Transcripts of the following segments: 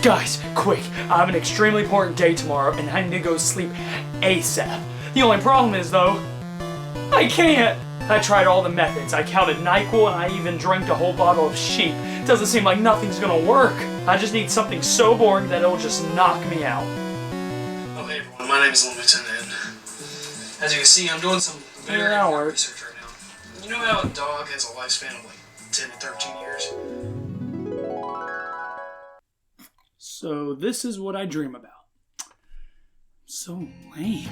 Guys, quick, I have an extremely important day tomorrow and I need to go sleep ASAP. The only problem is though, I can't. I tried all the methods. I counted NyQuil and I even drank a whole bottle of sheep. Doesn't seem like nothing's gonna work. I just need something so boring that it'll just knock me out. Oh, hey everyone, my name is Lemlyton, and as you can see, I'm doing some very important research right now. You know how a dog has a lifespan of like 10 to 13 years? So this is what I dream about. So lame.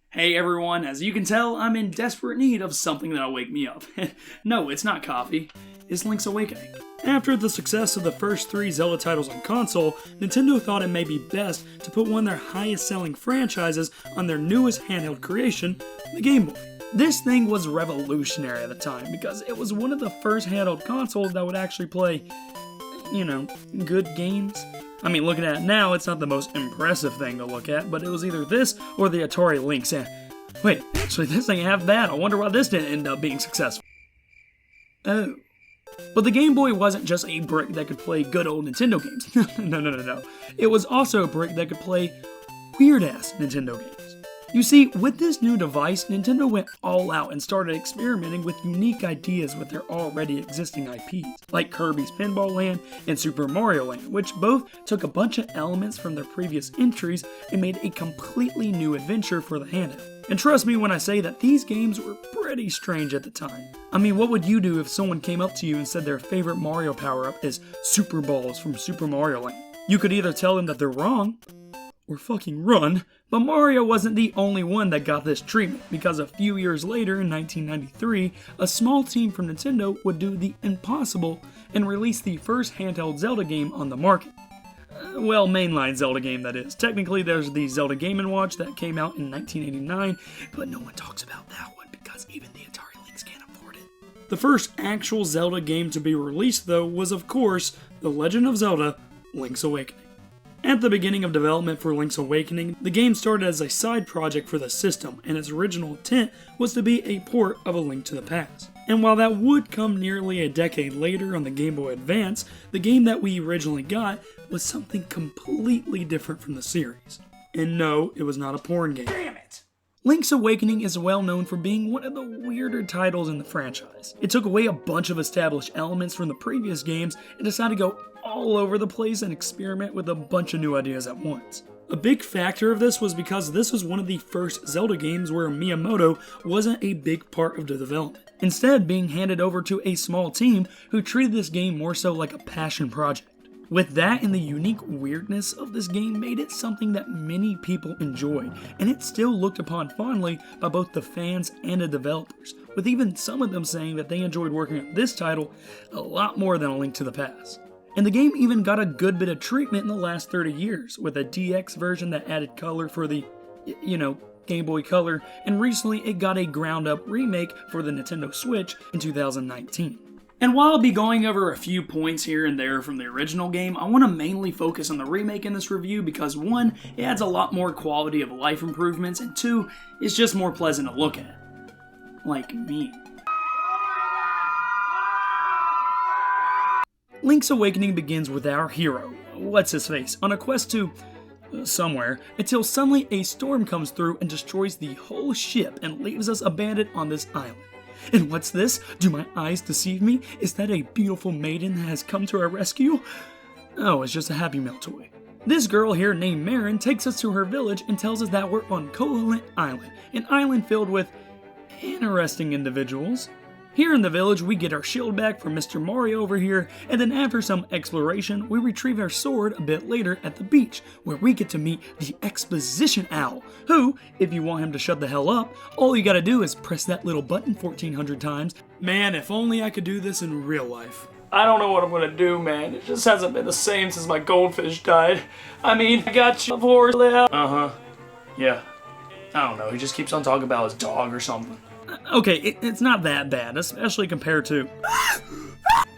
Hey everyone, as you can tell, I'm in desperate need of something that'll wake me up. No, it's not coffee, it's Link's Awakening. After the success of the first 3 Zelda titles on console, Nintendo thought it may be best to put one of their highest selling franchises on their newest handheld creation, the Game Boy. This thing was revolutionary at the time because it was one of the first handheld consoles that would actually play, you know, good games. I mean, looking at it now, it's not the most impressive thing to look at, but it was either this or the Atari Lynx. Wait, actually, this ain't half bad. I wonder why this didn't end up being successful. Oh. But the Game Boy wasn't just a brick that could play good old Nintendo games. No. It was also a brick that could play weird-ass Nintendo games. You see, with this new device, Nintendo went all out and started experimenting with unique ideas with their already existing IPs, like Kirby's Pinball Land and Super Mario Land, which both took a bunch of elements from their previous entries and made a completely new adventure for the handheld. And trust me when I say that these games were pretty strange at the time. I mean, what would you do if someone came up to you and said their favorite Mario power-up is Super Balls from Super Mario Land? You could either tell them that they're wrong, or fucking run, but Mario wasn't the only one that got this treatment, because a few years later in 1993, a small team from Nintendo would do the impossible and release the first handheld Zelda game on the market. Well, mainline Zelda game, that is. Technically, there's the Zelda Game & Watch that came out in 1989, but no one talks about that one because even the Atari Lynx can't afford it. The first actual Zelda game to be released, though, was of course The Legend of Zelda: Link's Awakening. At the beginning of development for Link's Awakening, the game started as a side project for the system, and its original intent was to be a port of A Link to the Past. And while that would come nearly a decade later on the Game Boy Advance, the game that we originally got was something completely different from the series. And no, it was not a porn game. Damn it! Link's Awakening is well known for being one of the weirder titles in the franchise. It took away a bunch of established elements from the previous games and decided to go all over the place and experiment with a bunch of new ideas at once. A big factor of this was because this was one of the first Zelda games where Miyamoto wasn't a big part of the development, instead being handed over to a small team who treated this game more so like a passion project. With that and the unique weirdness of this game made it something that many people enjoyed, and it still looked upon fondly by both the fans and the developers, with even some of them saying that they enjoyed working on this title a lot more than A Link to the Past. And the game even got a good bit of treatment in the last 30 years, with a DX version that added color for the, Game Boy Color, and recently it got a ground-up remake for the Nintendo Switch in 2019. And while I'll be going over a few points here and there from the original game, I want to mainly focus on the remake in this review because 1, it adds a lot more quality of life improvements, and 2, it's just more pleasant to look at. Like me. Link's Awakening begins with our hero, what's-his-face, on a quest to somewhere, until suddenly a storm comes through and destroys the whole ship and leaves us abandoned on this island. And what's this? Do my eyes deceive me? Is that a beautiful maiden that has come to our rescue? Oh, it's just a Happy Meal toy. This girl here named Marin takes us to her village and tells us that we're on Koholint Island, an island filled with interesting individuals. Here in the village, we get our shield back from Mr. Mario over here, and then after some exploration, we retrieve our sword a bit later at the beach, where we get to meet the Exposition Owl, who, if you want him to shut the hell up, all you gotta do is press that little button 1,400 times. Man, if only I could do this in real life. I don't know what I'm gonna do, man. It just hasn't been the same since my goldfish died. I mean, I got you for that. Yeah. I don't know, he just keeps on talking about his dog or something. Okay, it's not that bad, especially compared to...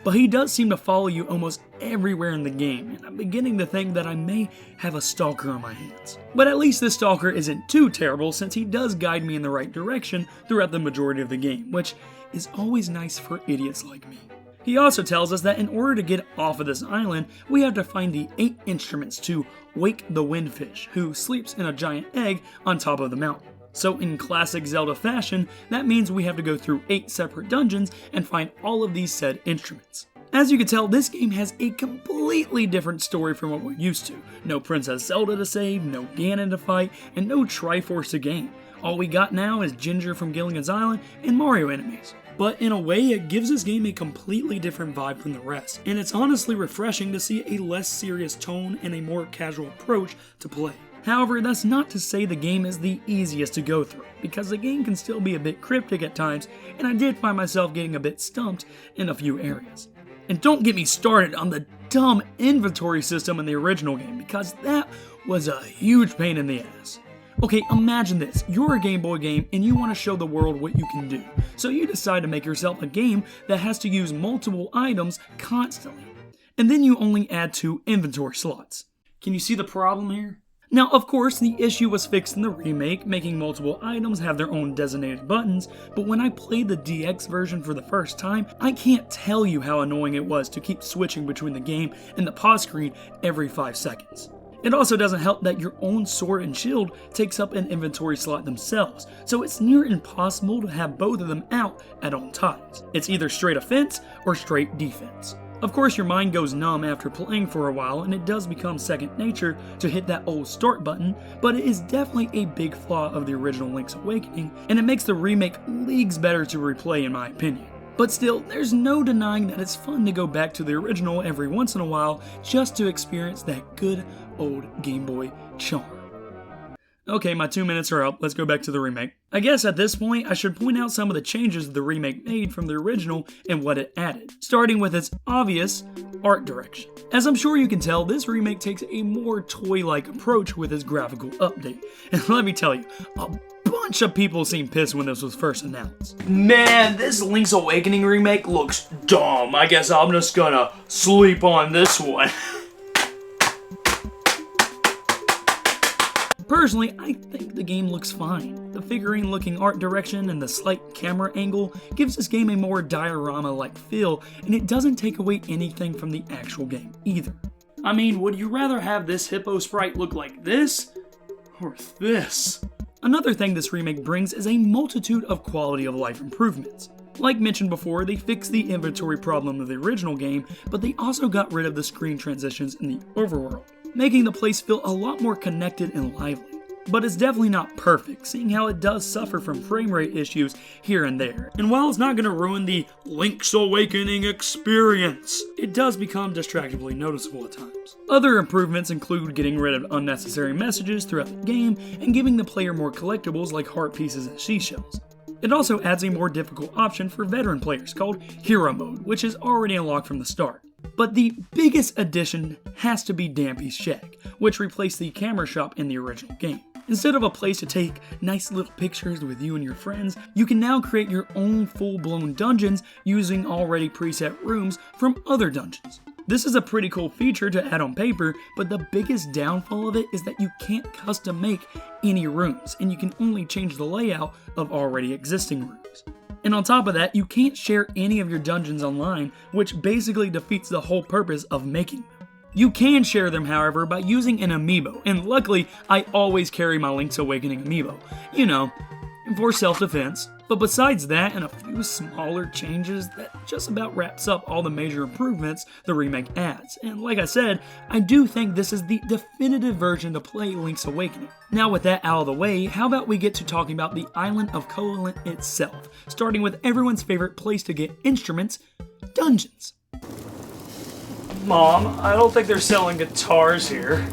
But he does seem to follow you almost everywhere in the game, and I'm beginning to think that I may have a stalker on my hands. But at least this stalker isn't too terrible, since he does guide me in the right direction throughout the majority of the game, which is always nice for idiots like me. He also tells us that in order to get off of this island, we have to find the 8 instruments to wake the windfish, who sleeps in a giant egg on top of the mountain. So in classic Zelda fashion, that means we have to go through 8 separate dungeons and find all of these said instruments. As you can tell, this game has a completely different story from what we're used to. No Princess Zelda to save, no Ganon to fight, and no Triforce to gain. All we got now is Ginger from Gilligan's Island and Mario enemies. But in a way, it gives this game a completely different vibe from the rest, and it's honestly refreshing to see a less serious tone and a more casual approach to play. However, that's not to say the game is the easiest to go through, because the game can still be a bit cryptic at times, and I did find myself getting a bit stumped in a few areas. And don't get me started on the dumb inventory system in the original game, because that was a huge pain in the ass. Okay, imagine this. You're a Game Boy game and you want to show the world what you can do. So you decide to make yourself a game that has to use multiple items constantly. And then you only add 2 inventory slots. Can you see the problem here? Now, of course, the issue was fixed in the remake, making multiple items have their own designated buttons, but when I played the DX version for the first time, I can't tell you how annoying it was to keep switching between the game and the pause screen every 5 seconds. It also doesn't help that your own sword and shield takes up an inventory slot themselves, so it's near impossible to have both of them out at all times. It's either straight offense or straight defense. Of course, your mind goes numb after playing for a while, and it does become second nature to hit that old start button, but it is definitely a big flaw of the original Link's Awakening, and it makes the remake leagues better to replay in my opinion. But still, there's no denying that it's fun to go back to the original every once in a while just to experience that good old Game Boy charm. Okay, my 2 minutes are up, let's go back to the remake. I guess at this point, I should point out some of the changes the remake made from the original and what it added, starting with its obvious art direction. As I'm sure you can tell, this remake takes a more toy-like approach with its graphical update. And let me tell you, a bunch of people seemed pissed when this was first announced. Man, this Link's Awakening remake looks dumb. I guess I'm just gonna sleep on this one. Personally, I think the game looks fine. The figurine-looking art direction and the slight camera angle gives this game a more diorama-like feel, and it doesn't take away anything from the actual game either. I mean, would you rather have this hippo sprite look like this, or this? Another thing this remake brings is a multitude of quality of life improvements. Like mentioned before, they fixed the inventory problem of the original game, but they also got rid of the screen transitions in the overworld, making the place feel a lot more connected and lively. But it's definitely not perfect, seeing how it does suffer from frame rate issues here and there. And while it's not going to ruin the Link's Awakening experience, it does become distractingly noticeable at times. Other improvements include getting rid of unnecessary messages throughout the game and giving the player more collectibles like heart pieces and seashells. It also adds a more difficult option for veteran players called Hero Mode, which is already unlocked from the start. But the biggest addition has to be Dampy's Shack, which replaced the camera shop in the original game. Instead of a place to take nice little pictures with you and your friends, you can now create your own full-blown dungeons using already preset rooms from other dungeons. This is a pretty cool feature to add on paper, but the biggest downfall of it is that you can't custom make any rooms, and you can only change the layout of already existing rooms. And on top of that, you can't share any of your dungeons online, which basically defeats the whole purpose of making them. You can share them, however, by using an amiibo, and luckily, I always carry my Link's Awakening amiibo, you know, for self-defense. But besides that and a few smaller changes, that just about wraps up all the major improvements the remake adds. And like I said, I do think this is the definitive version to play Link's Awakening. Now with that out of the way, how about we get to talking about the Island of Koholint itself, starting with everyone's favorite place to get instruments, dungeons. Mom, I don't think they're selling guitars here.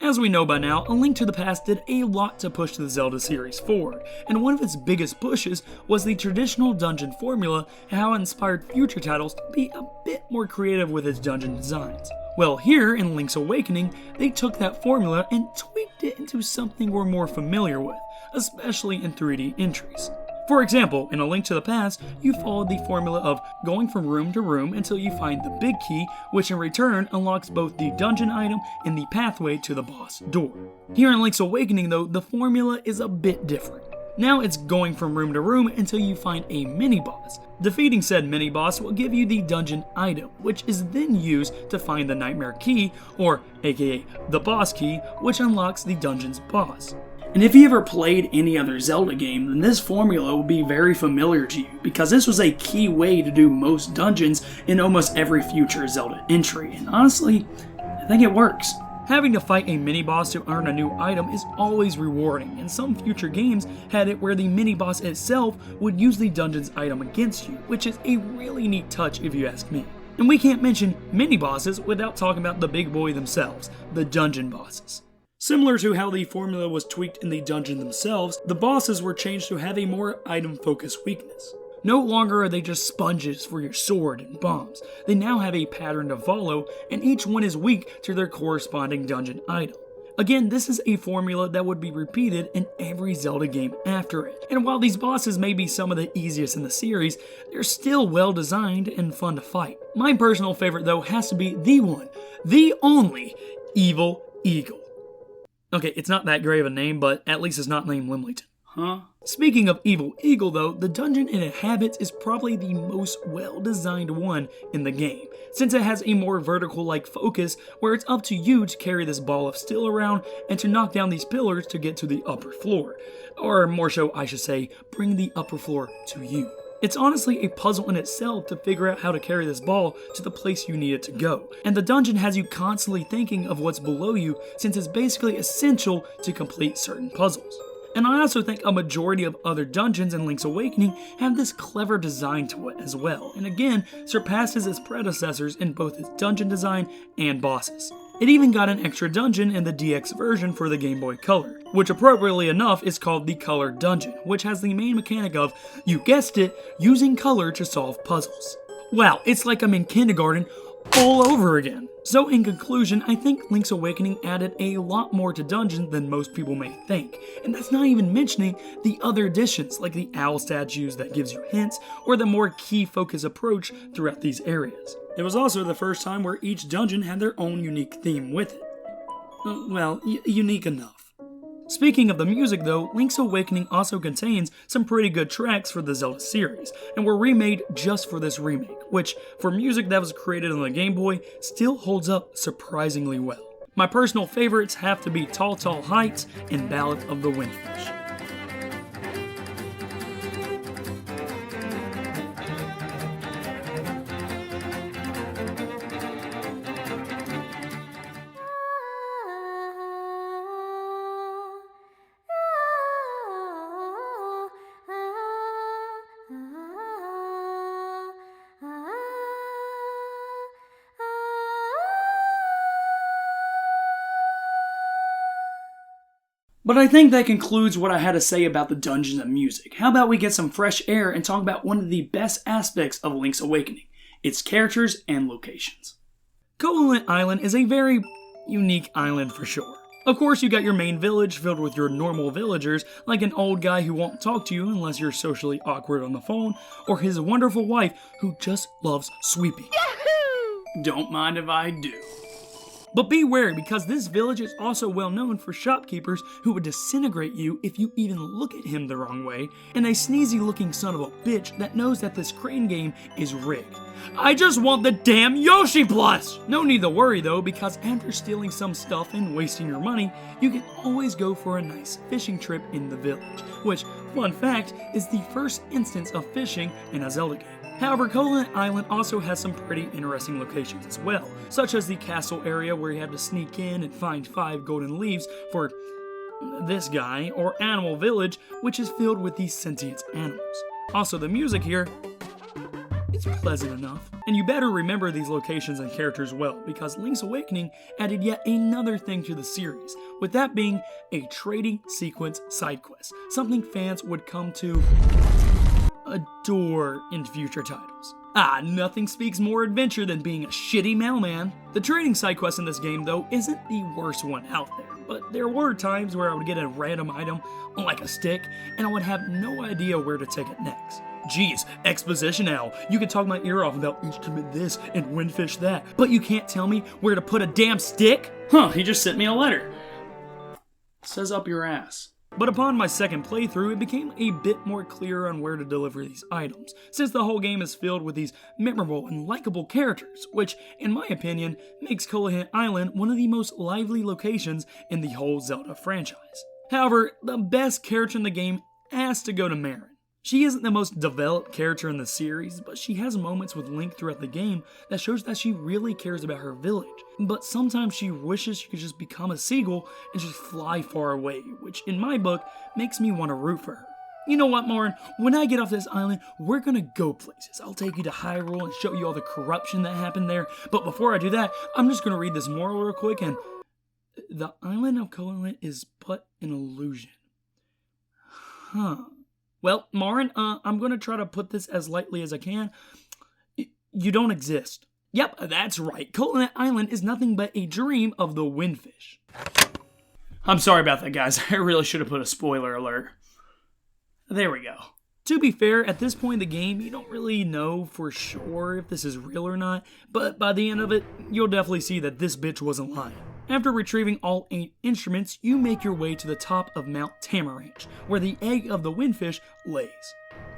As we know by now, A Link to the Past did a lot to push the Zelda series forward, and one of its biggest pushes was the traditional dungeon formula and how it inspired future titles to be a bit more creative with its dungeon designs. Well, here in Link's Awakening, they took that formula and tweaked it into something we're more familiar with, especially in 3D entries. For example, in A Link to the Past, you followed the formula of going from room to room until you find the big key, which in return unlocks both the dungeon item and the pathway to the boss door. Here in Link's Awakening though, the formula is a bit different. Now it's going from room to room until you find a mini-boss. Defeating said mini-boss will give you the dungeon item, which is then used to find the Nightmare Key, or aka the boss key, which unlocks the dungeon's boss. And if you ever played any other Zelda game, then this formula will be very familiar to you, because this was a key way to do most dungeons in almost every future Zelda entry, and honestly, I think it works. Having to fight a mini-boss to earn a new item is always rewarding, and some future games had it where the mini-boss itself would use the dungeon's item against you, which is a really neat touch if you ask me. And we can't mention mini-bosses without talking about the big boy themselves, the dungeon bosses. Similar to how the formula was tweaked in the dungeon themselves, the bosses were changed to have a more item-focused weakness. No longer are they just sponges for your sword and bombs. They now have a pattern to follow, and each one is weak to their corresponding dungeon item. Again, this is a formula that would be repeated in every Zelda game after it. And while these bosses may be some of the easiest in the series, they're still well designed and fun to fight. My personal favorite though has to be the one, the only, Evil Eagle. Okay, it's not that great of a name, but at least it's not named Lemlyton. Huh? Speaking of Evil Eagle though, the dungeon it inhabits is probably the most well-designed one in the game, since it has a more vertical-like focus where it's up to you to carry this ball of steel around and to knock down these pillars to get to the upper floor. Or more so, I should say, bring the upper floor to you. It's honestly a puzzle in itself to figure out how to carry this ball to the place you need it to go, and the dungeon has you constantly thinking of what's below you since it's basically essential to complete certain puzzles. And I also think a majority of other dungeons in Link's Awakening have this clever design to it as well, and again surpasses its predecessors in both its dungeon design and bosses. It even got an extra dungeon in the DX version for the Game Boy Color, which appropriately enough is called the Color Dungeon, which has the main mechanic of, you guessed it, using color to solve puzzles. Wow, it's like I'm in kindergarten all over again. So in conclusion, I think Link's Awakening added a lot more to dungeons than most people may think, and that's not even mentioning the other additions like the owl statues that gives you hints, or the more key focus approach throughout these areas. It was also the first time where each dungeon had their own unique theme with it. Well, unique enough. Speaking of the music though, Link's Awakening also contains some pretty good tracks for the Zelda series, and were remade just for this remake, which, for music that was created on the Game Boy, still holds up surprisingly well. My personal favorites have to be Tall Tall Heights and Ballad of the Windfish. But I think that concludes what I had to say about the dungeons and music. How about we get some fresh air and talk about one of the best aspects of Link's Awakening, its characters and locations. Koholint Island is a very unique island for sure. Of course, you got your main village filled with your normal villagers, like an old guy who won't talk to you unless you're socially awkward on the phone, or his wonderful wife who just loves sweeping. Yahoo! Don't mind if I do. But be wary, because this village is also well known for shopkeepers who would disintegrate you if you even look at him the wrong way, and a sneezy looking son of a bitch that knows that this crane game is rigged. I just want the damn Yoshi plush! No need to worry though, because after stealing some stuff and wasting your money, you can always go for a nice fishing trip in the village, which, fun fact, is the first instance of fishing in a Zelda game. However, Koholint Island also has some pretty interesting locations as well, such as the castle area where you have to sneak in and find 5 golden leaves for this guy, or Animal Village, which is filled with these sentient animals. Also, the music here is pleasant enough. And you better remember these locations and characters well, because Link's Awakening added yet another thing to the series, with that being a trading sequence side quest, something fans would come to adore in future titles. Nothing speaks more adventure than being a shitty mailman. The trading side quest in this game, though, isn't the worst one out there. but there were times where I would get a random item, like a stick, and I would have no idea where to take it next. Geez, exposition owl, you can talk my ear off about instrument this and windfish that, but you can't tell me where to put a damn stick? Huh, he just sent me a letter. It says up your ass. But upon my second playthrough, it became a bit more clear on where to deliver these items, since the whole game is filled with these memorable and likable characters, which, in my opinion, makes Koholint Island one of the most lively locations in the whole Zelda franchise. However, the best character in the game has to go to Marin. She isn't the most developed character in the series, but she has moments with Link throughout the game that shows that she really cares about her village. But sometimes she wishes she could just become a seagull and just fly far away, which in my book makes me want to root for her. You know what, Marin? When I get off this island, we're gonna go places. I'll take you to Hyrule and show you all the corruption that happened there. But before I do that, I'm just gonna read this moral real quick, and the island of Koholint is but an illusion. Huh. Well, Marin, I'm going to try to put this as lightly as I can. You don't exist. Yep, that's right. Koholint Island is nothing but a dream of the windfish. I'm sorry about that, guys. I really should have put a spoiler alert. There we go. To be fair, at this point in the game, you don't really know for sure if this is real or not, but by the end of it, you'll definitely see that this bitch wasn't lying. After retrieving all 8 instruments, you make your way to the top of Mount Tamaranch, where the egg of the windfish lays.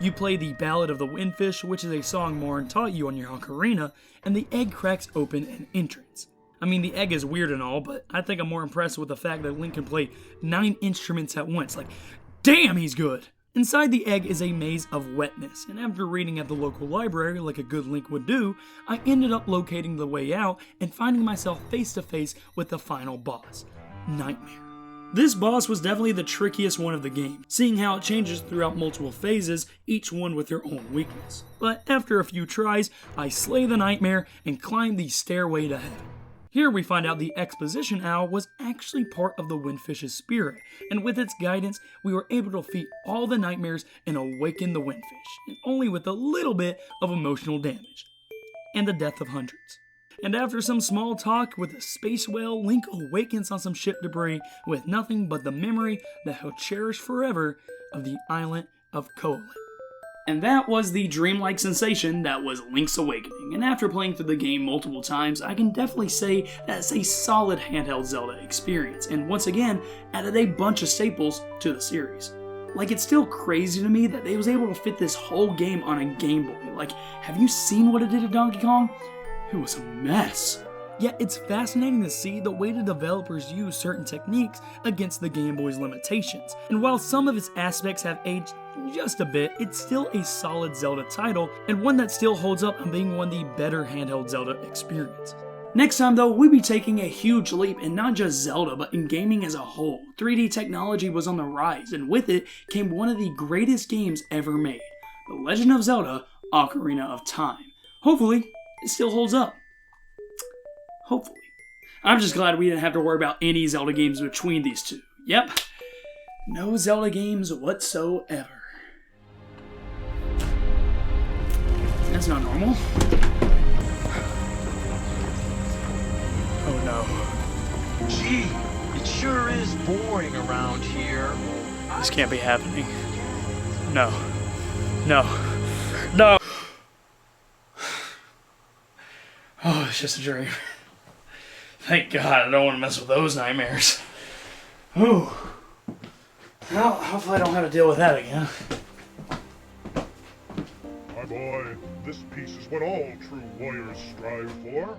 You play the Ballad of the Windfish, which is a song Marin taught you on your ocarina, and the egg cracks open an entrance. I mean, the egg is weird and all, but I think I'm more impressed with the fact that Link can play 9 instruments at once. Like, damn, he's good! Inside the egg is a maze of wetness, and after reading at the local library like a good Link would do, I ended up locating the way out and finding myself face to face with the final boss, Nightmare. This boss was definitely the trickiest one of the game, seeing how it changes throughout multiple phases, each one with their own weakness. But after a few tries, I slay the Nightmare and climb the stairway to heaven. Here we find out the exposition owl was actually part of the windfish's spirit, and with its guidance, we were able to defeat all the nightmares and awaken the windfish, and only with a little bit of emotional damage, and the death of hundreds. And after some small talk with a space whale, Link awakens on some ship debris with nothing but the memory that he'll cherish forever of the island of Koholint. And that was the dreamlike sensation that was Link's Awakening, and after playing through the game multiple times, I can definitely say that it's a solid handheld Zelda experience, and once again, added a bunch of staples to the series. Like, it's still crazy to me that they was able to fit this whole game on a Game Boy. Like, have you seen what it did to Donkey Kong? It was a mess. Yet it's fascinating to see the way the developers use certain techniques against the Game Boy's limitations. And while some of its aspects have aged just a bit, it's still a solid Zelda title, and one that still holds up on being one of the better handheld Zelda experiences. Next time though, we'll be taking a huge leap in not just Zelda, but in gaming as a whole. 3D technology was on the rise, and with it came one of the greatest games ever made, The Legend of Zelda: Ocarina of Time. Hopefully, it still holds up. Hopefully. I'm just glad we didn't have to worry about any Zelda games between these two. Yep, no Zelda games whatsoever. That's not normal. Oh no. Gee, it sure is boring around here. This can't be happening. No. No. No! Oh, it's just a dream. Thank God, I don't want to mess with those nightmares. Ooh. Well, hopefully I don't have to deal with that again. My boy, this peace is what all true warriors strive for.